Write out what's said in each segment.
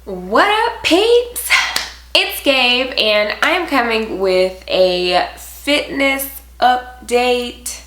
What up, peeps? It's Gabe, and I am coming with a fitness update,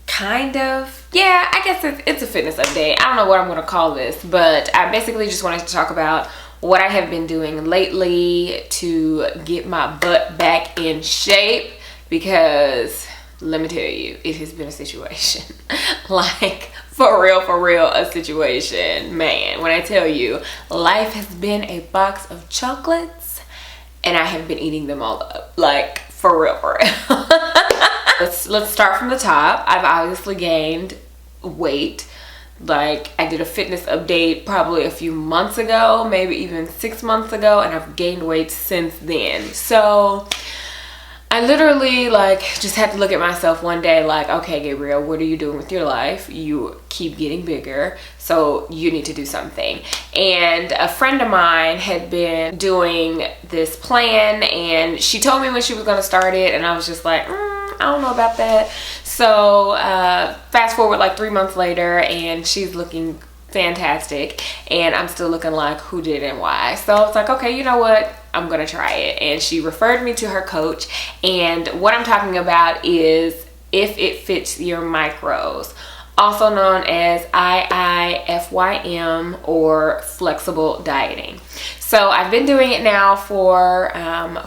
kind of. Yeah, I guess it's a fitness update. I don't know what I'm gonna call this, but I basically just wanted to talk about what I have been doing lately to get my butt back in shape, because let me tell you, it has been a situation. Like, for real, a situation. Man, when I tell you, life has been a box of chocolates and I have been eating them all up. Like, for real. Let's start from the top. I've obviously gained weight. Like, I did a fitness update probably a few months ago, maybe even 6 months ago, and I've gained weight since then. So I literally just had to look at myself one day like, okay, Gabriel, what are you doing with your life? You keep getting bigger, so you need to do something. And a friend of mine had been doing this plan, and she told me when she was going to start it, and I was just like, I don't know about that. So fast forward like 3 months later, and she's looking fantastic, and I'm still looking like who did and why. So I was like, okay, you know what? I'm gonna try it. And she referred me to her coach, and what I'm talking about is If It Fits Your Macros, also known as IIFYM or flexible dieting. So I've been doing it now for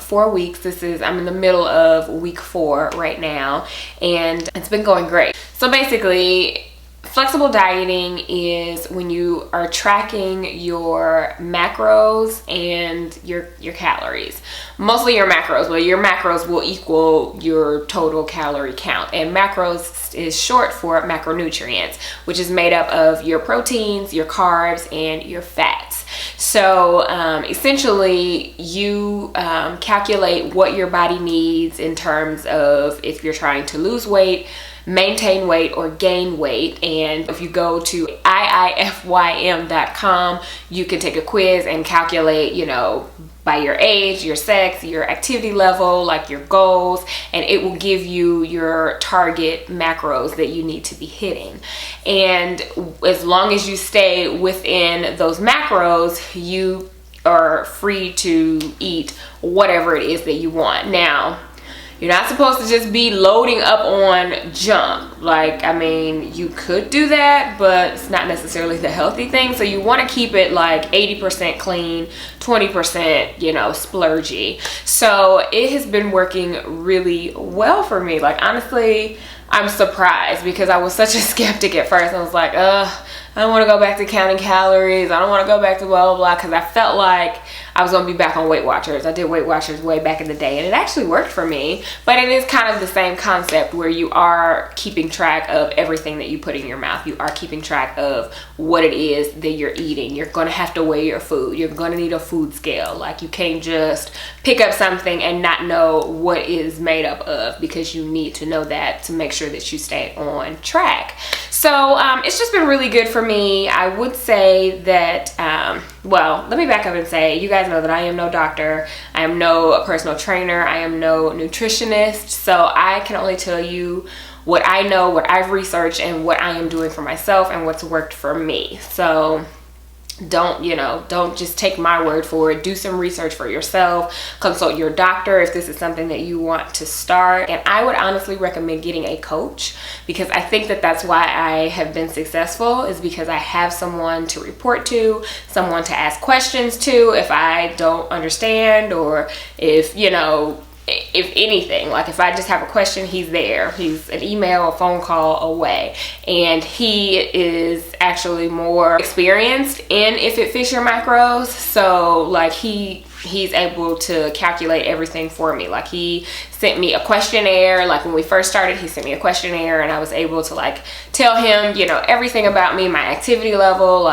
4 weeks. I'm in the middle of week 4 right now, and it's been going great. So basically, flexible dieting is when you are tracking your macros and your calories. Mostly your macros, but your macros will equal your total calorie count. And macros is short for macronutrients, which is made up of your proteins, your carbs, and your fats. So essentially, you calculate what your body needs in terms of if you're trying to lose weight, maintain weight, or gain weight. And if you go to IIFYM.com, you can take a quiz and calculate, by your age, your sex, your activity level, like your goals, and it will give you your target macros that you need to be hitting. And as long as you stay within those macros, you are free to eat whatever it is that you want. Now, you're not supposed to just be loading up on junk. You could do that, but it's not necessarily the healthy thing. So you want to keep it like 80% clean, 20%, splurgy. So it has been working really well for me. Honestly, I'm surprised, because I was such a skeptic at first. I was like, I don't want to go back to counting calories. I don't want to go back to blah, blah, blah, because I felt like I was going to be back on Weight Watchers. I did Weight Watchers way back in the day, and it actually worked for me. But it is kind of the same concept where you are keeping track of everything that you put in your mouth. You are keeping track of what it is that you're eating. You're going to have to weigh your food. You're going to need a food scale. You can't just pick up something and not know what it is made up of, because you need to know that to make sure that you stay on track. So it's just been really good for me. I would say that, well, let me back up and say, you guys know that I am no doctor. I am no personal trainer. I am no nutritionist. So I can only tell you what I know, what I've researched, and what I am doing for myself and what's worked for me. So don't just take my word for it. Do some research for yourself. Consult your doctor if this is something that you want to start. And I would honestly recommend getting a coach, because I think that that's why I have been successful, is because I have someone to report to, someone to ask questions to if I don't understand, or if anything, if I just have a question, he's there. He's an email, a phone call away. And he is actually more experienced in If It Fits Your Macros. So he's able to calculate everything for me. He sent me a questionnaire. When we first started, he sent me a questionnaire, and I was able to tell him, everything about me, my activity level,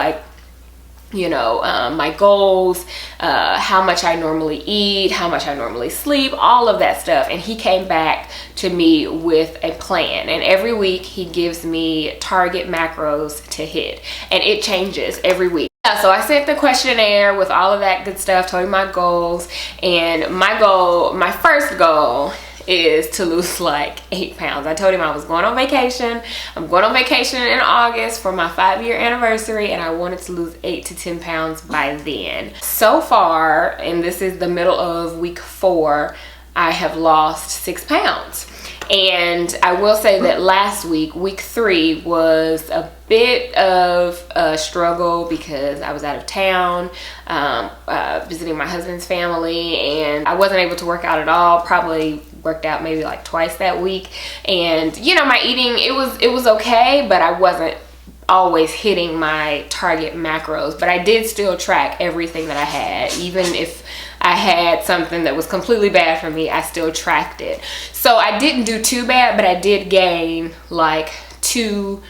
my goals, how much I normally eat, how much I normally sleep, all of that stuff. And he came back to me with a plan, and every week he gives me target macros to hit, and it changes every week. So I sent the questionnaire with all of that good stuff, told him my goals, and my first goal is to lose like 8 pounds. I told him I was going on vacation. I'm going on vacation in August for my 5-year anniversary, and I wanted to lose 8 to 10 pounds by then. So far, and this is the middle of week 4, I have lost 6 pounds. And I will say that last week, week 3, was a bit of a struggle because I was out of town visiting my husband's family, and I wasn't able to work out at all. Probably worked out maybe like twice that week. And you know, my eating, it was okay, but I wasn't always hitting my target macros. But I did still track everything that I had. Even if I had something that was completely bad for me, I still tracked it. So I didn't do too bad, but I did gain like 2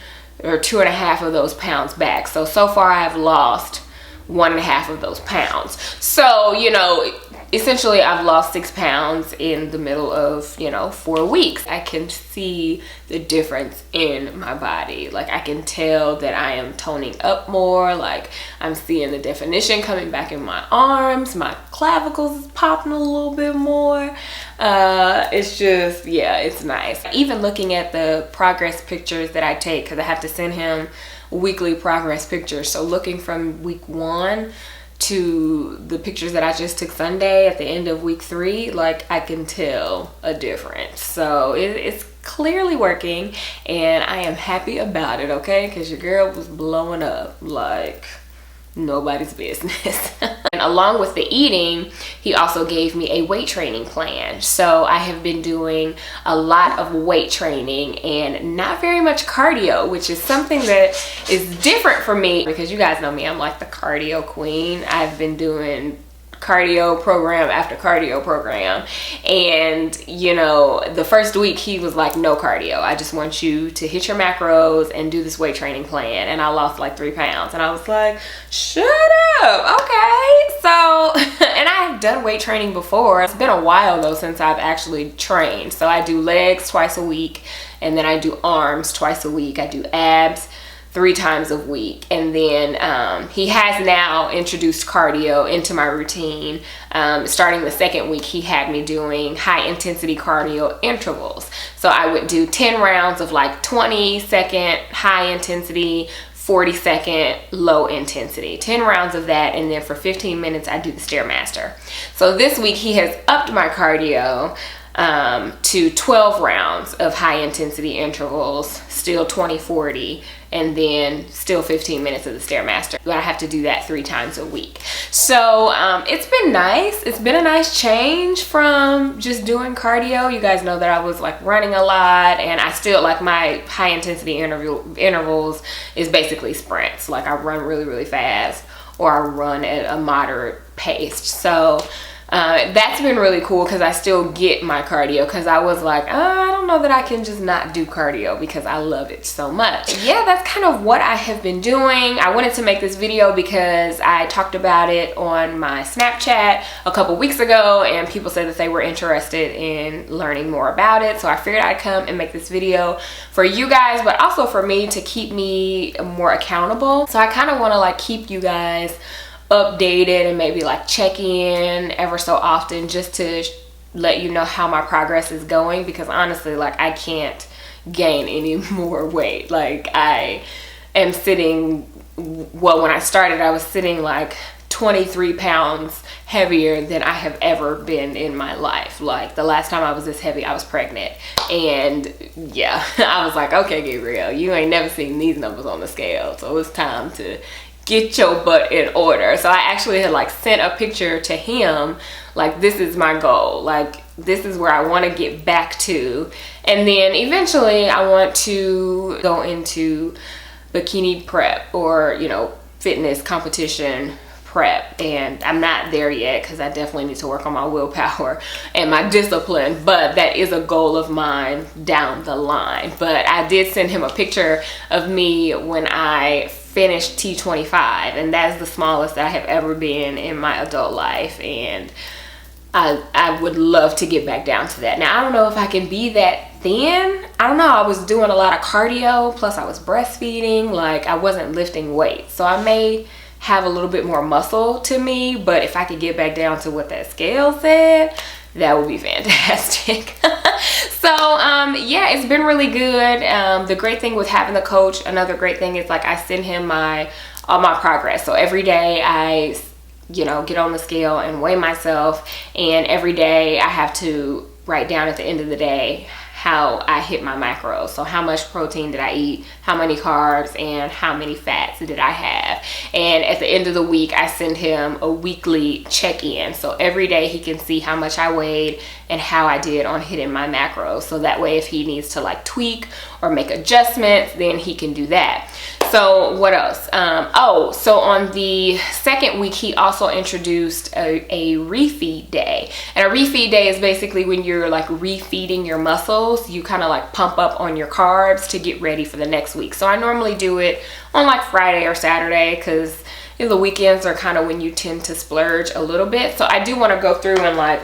or 2.5 of those pounds back. So far I've lost 1.5 of those pounds. So, you know, essentially I've lost 6 pounds in the middle of, you know, 4 weeks. I can see the difference in my body. Like, I can tell that I am toning up more. Like, I'm seeing the definition coming back in my arms. My clavicles is popping a little bit more. It's just, yeah, it's nice. Even looking at the progress pictures that I take, because I have to send him weekly progress pictures. So looking from week 1 to the pictures that I just took Sunday at the end of week 3, like, I can tell a difference. So it's clearly working, and I am happy about it, okay? Because your girl was blowing up like nobody's business. And along with the eating, he also gave me a weight training plan. So I have been doing a lot of weight training and not very much cardio, which is something that is different for me, because you guys know me, I'm like the cardio queen. I've been doing cardio program after cardio program, and you know, the first week he was like, no cardio, I just want you to hit your macros and do this weight training plan. And I lost like 3 pounds, and I was like, shut up, okay. So and I've done weight training before. It's been a while though since I've actually trained. So I do legs twice a week, and then I do arms twice a week. I do abs 3 times a week. And then he has now introduced cardio into my routine. Starting the 2nd week, he had me doing high intensity cardio intervals. So I would do 10 rounds of like 20-second high intensity, 40-second low intensity, 10 rounds of that. And then for 15 minutes, I do the Stairmaster. So this week he has upped my cardio to 12 rounds of high intensity intervals, still 20-40, and then still 15 minutes of the Stairmaster. But I have to do that 3 times a week. So it's been nice. It's been a nice change from just doing cardio. You guys know that I was like running a lot, and I still like my high intensity intervals is basically sprints. Like, I run really, really fast, or I run at a moderate pace. So that's been really cool, because I still get my cardio, because I was like, I don't know that I can just not do cardio because I love it so much. Yeah, that's kind of what I have been doing. I wanted to make this video because I talked about it on my Snapchat a couple weeks ago, and people said that they were interested in learning more about it. So I figured I'd come and make this video for you guys, but also for me to keep me more accountable. So I kind of want to like keep you guys updated and maybe like check in ever so often, just to let you know how my progress is going, because honestly, like, I can't gain any more weight. Like, I am sitting, well, when I started I was sitting like 23 pounds heavier than I have ever been in my life. Like, the last time I was this heavy, I was pregnant. And yeah, I was like, okay, Gabriel, you ain't never seen these numbers on the scale, so it's time to get your butt in order. So I actually had like sent a picture to him, like, this is my goal, like, this is where I want to get back to. And then eventually I want to go into bikini prep, or, you know, fitness competition prep. And I'm not there yet, because I definitely need to work on my willpower and my discipline, but that is a goal of mine down the line. But I did send him a picture of me when I finished T25, and that's the smallest that I have ever been in my adult life, and I would love to get back down to that. Now, I don't know if I can be that thin. I don't know. I was doing a lot of cardio, plus I was breastfeeding. Like, I wasn't lifting weights, so I may have a little bit more muscle to me, but if I could get back down to what that scale said, that would be fantastic. So yeah, it's been really good. The great thing with having the coach, another great thing is like I send him all my progress. So every day I, you know, get on the scale and weigh myself, and every day I have to write down at the end of the day how I hit my macros. So how much protein did I eat, how many carbs, and how many fats did I have. And at the end of the week, I send him a weekly check-in. So every day he can see how much I weighed and how I did on hitting my macros. So that way if he needs to like tweak or make adjustments, then he can do that. So what else? So on the second week, he also introduced a refeed day. And a refeed day is basically when you're like refeeding your muscles. You kind of like pump up on your carbs to get ready for the next week. So I normally do it on like Friday or Saturday, because the weekends are kind of when you tend to splurge a little bit. So I do want to go through and like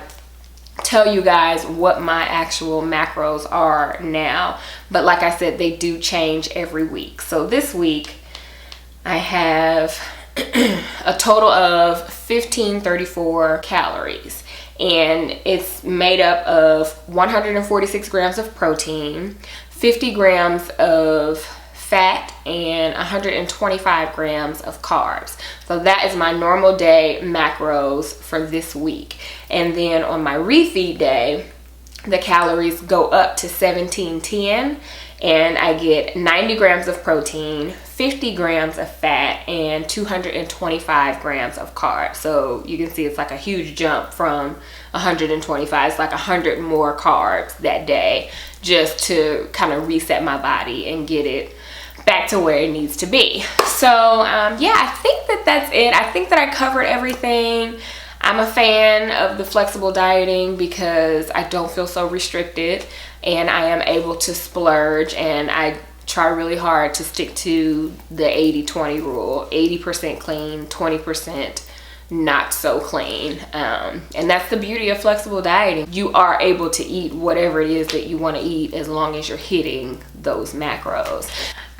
tell you guys what my actual macros are now, but like I said, they do change every week. So this week I have a total of 1534 calories, and it's made up of 146 grams of protein, 50 grams of fat, and 125 grams of carbs. So that is my normal day macros for this week. And then on my refeed day, the calories go up to 1710, and I get 90 grams of protein, 50 grams of fat, and 225 grams of carbs. So you can see it's like a huge jump from 125. It's like 100 more carbs that day, just to kind of reset my body and get it back to where it needs to be. So yeah, I think that's it. I think that I covered everything. I'm a fan of the flexible dieting because I don't feel so restricted, and I am able to splurge, and I try really hard to stick to the 80-20 rule. 80% clean, 20% not so clean. And that's the beauty of flexible dieting. You are able to eat whatever it is that you want to eat as long as you're hitting those macros.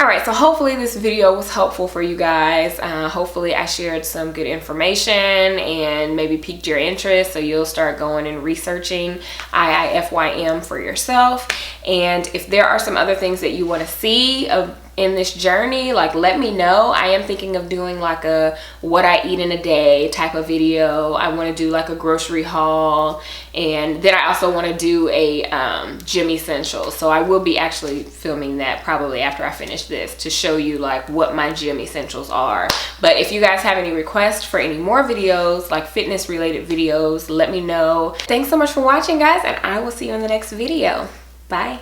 All right, so hopefully this video was helpful for you guys. Hopefully I shared some good information and maybe piqued your interest, so you'll start going and researching IIFYM for yourself. And if there are some other things that you want to see in this journey, like let me know. I am thinking of doing like a what I eat in a day type of video. I want to do like a grocery haul, and then I also want to do a gym essentials. So I will be actually filming that probably after I finish this, to show you like what my gym essentials are. But if you guys have any requests for any more videos, like fitness related videos, let me know. Thanks so much for watching, guys, and I will see you in the next video. Bye.